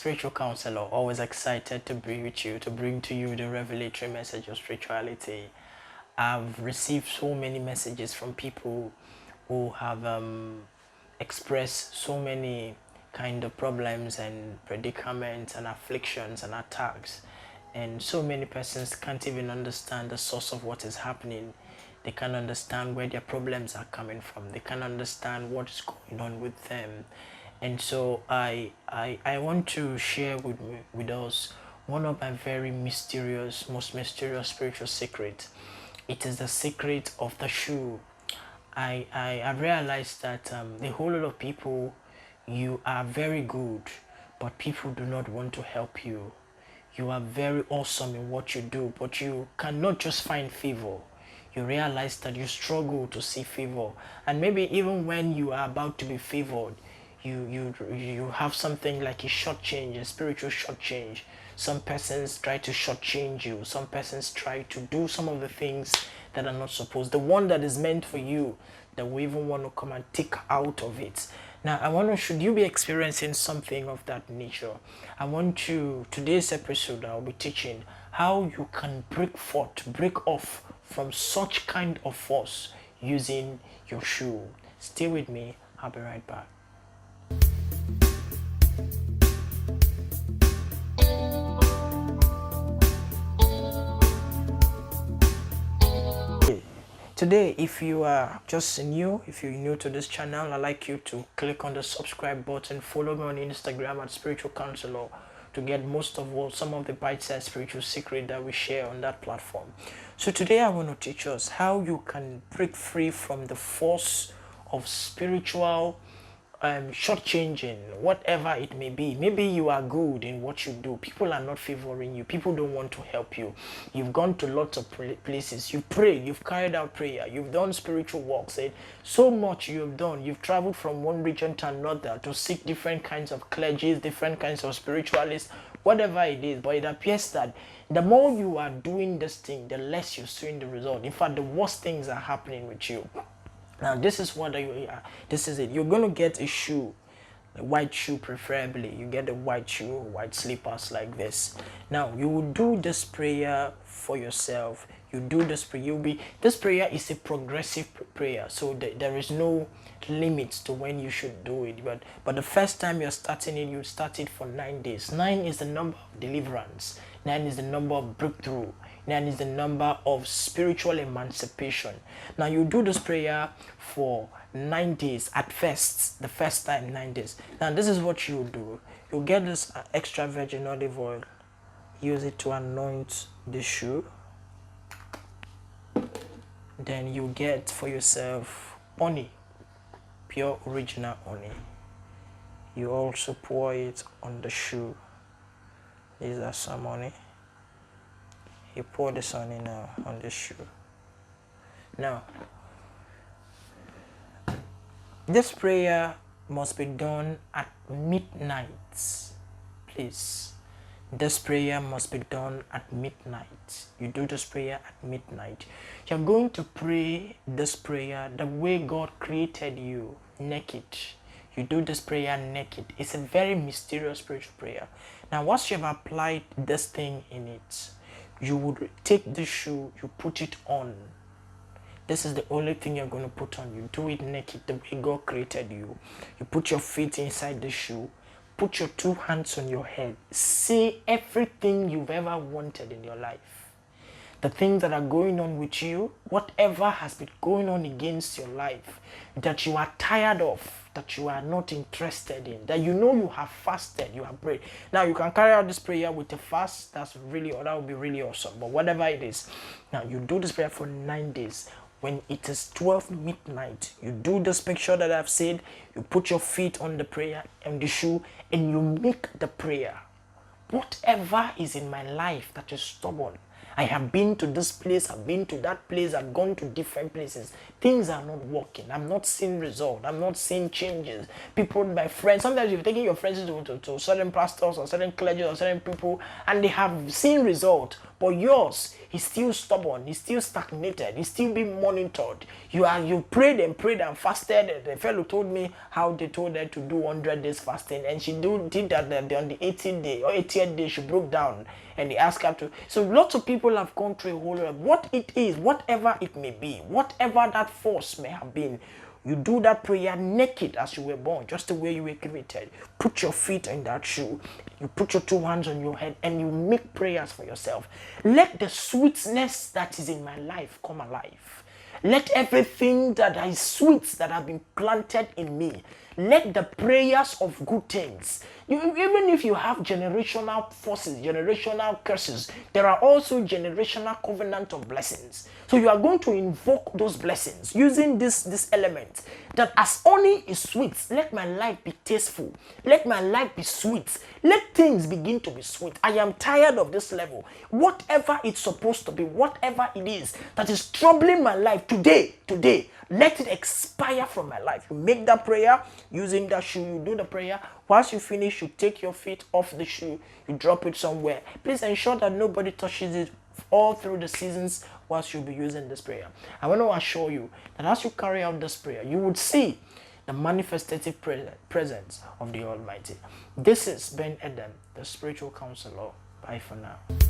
spiritual counselor, always excited to be with you, to bring to you the revelatory message of spirituality. I've received so many messages from people who have expressed so many kind of problems and predicaments and afflictions and attacks, and so many persons can't even understand the source of what is happening. They can't understand where their problems are coming from. They can't understand what is going on with them. And so I want to share with us one of my very mysterious, most mysterious spiritual secrets. It is the secret of the shoe. I realized that a whole lot of people, you are very good, but people do not want to help you. You are very awesome in what you do, but you cannot just find favor. You realize that you struggle to see favor, and maybe even when you are about to be favored, you have something like a shortchange, a spiritual shortchange. Some persons try to shortchange you. Some persons try to do some of the things that are not supposed. The one that is meant for you, that we even want to come and take out of it. Now, I want to, should you be experiencing something of that nature, I want you, today's episode, I'll be teaching how you can break off from such kind of force using your shoe. Stay with me. I'll be right back. Today, if you are just new, if you're new to this channel, I'd like you to click on the subscribe button. Follow me on Instagram at Spiritual Counselor to get most of all, some of the bite-sized spiritual secret that we share on that platform. So today I want to teach us how you can break free from the force of spiritual shortchanging, whatever it may be. Maybe you are good in what you do. People are not favoring you. People don't want to help you. You've gone to lots of places. You pray. You've carried out prayer. You've done spiritual works. So much you have done. You've traveled from one region to another to seek different kinds of clergies, different kinds of spiritualists, whatever it is. But it appears that the more you are doing this thing, the less you're seeing the result. In fact, the worst things are happening with you. Now, this is what this is it. You're going to get a shoe, a white shoe preferably. You get a white shoe, white slippers like this. Now, you will do this prayer for yourself. You do this prayer. This prayer is a progressive prayer, so there is no limits to when you should do it. But the first time you're starting it, you start it for 9 days. 9 is the number of deliverance. 9 is the number of breakthrough. 9 is the number of spiritual emancipation. Now you do this prayer for 9 days at first, the first time 9 days. Now this is what you do. You get this extra virgin olive oil, use it to anoint the shoe. Then you get for yourself honey, pure original honey. You also pour it on the shoe. These are some honey. You pour this honey now on the shoe. Now, this prayer must be done at midnight. Please. This prayer must be done at midnight. You do this prayer at midnight. You're going to pray this prayer the way God created you, naked. You do this prayer naked. It's a very mysterious spiritual prayer. Now, once you have applied this thing in it, you would take the shoe, you put it on. This is the only thing you're going to put on. You do it naked the way God created you. You put your feet inside the shoe. Put your 2 hands on your head. Say everything you've ever wanted in your life. The things that are going on with you, whatever has been going on against your life, that you are tired of, that you are not interested in, that you know you have fasted, you have prayed. Now you can carry out this prayer with a fast. That would be really awesome. But whatever it is, now you do this prayer for 9 days. When it is 12 midnight, you do this picture that I've said. You put your feet on the prayer and the shoe, and you make the prayer. Whatever is in my life that is stubborn, I have been to this place, I've been to that place, I've gone to different places. Things are not working. I'm not seeing results. I'm not seeing changes. People, my friends, sometimes you're taking your friends to certain pastors or certain clergy or certain people, and they have seen result, But yours, he's still stubborn, he's still stagnated, he's still being monitored. You prayed and fasted. The fellow told me how they told her to do 100 days fasting, and she did that on the 18th day or 80th day. She broke down, and they asked her to. So lots of people have gone through a whole lot. What it is, whatever it may be, whatever that force may have been, you do that prayer naked as you were born, just the way you were created. Put your feet in that shoe. You put your two hands on your head and you make prayers for yourself. Let the sweetness that is in my life come alive. Let everything that is sweet that have been planted in me, let the prayers of good things, even if you have generational forces, generational curses, there are also generational covenant of blessings. So you are going to invoke those blessings using this element, that as honey is sweet, let my life be tasteful. Let my life be sweet. Let things begin to be sweet. I am tired of this level. Whatever it's supposed to be, whatever it is that is troubling my life today, let it expire from my life. You make that prayer using that shoe. You do the prayer. Once you finish, you take your feet off the shoe. You drop it somewhere. Please ensure that nobody touches it all through the seasons whilst you'll be using this prayer. I want to assure you that as you carry out this prayer, you would see the manifestative presence of the Almighty. This is Ben Edem, the spiritual counselor. Bye for now.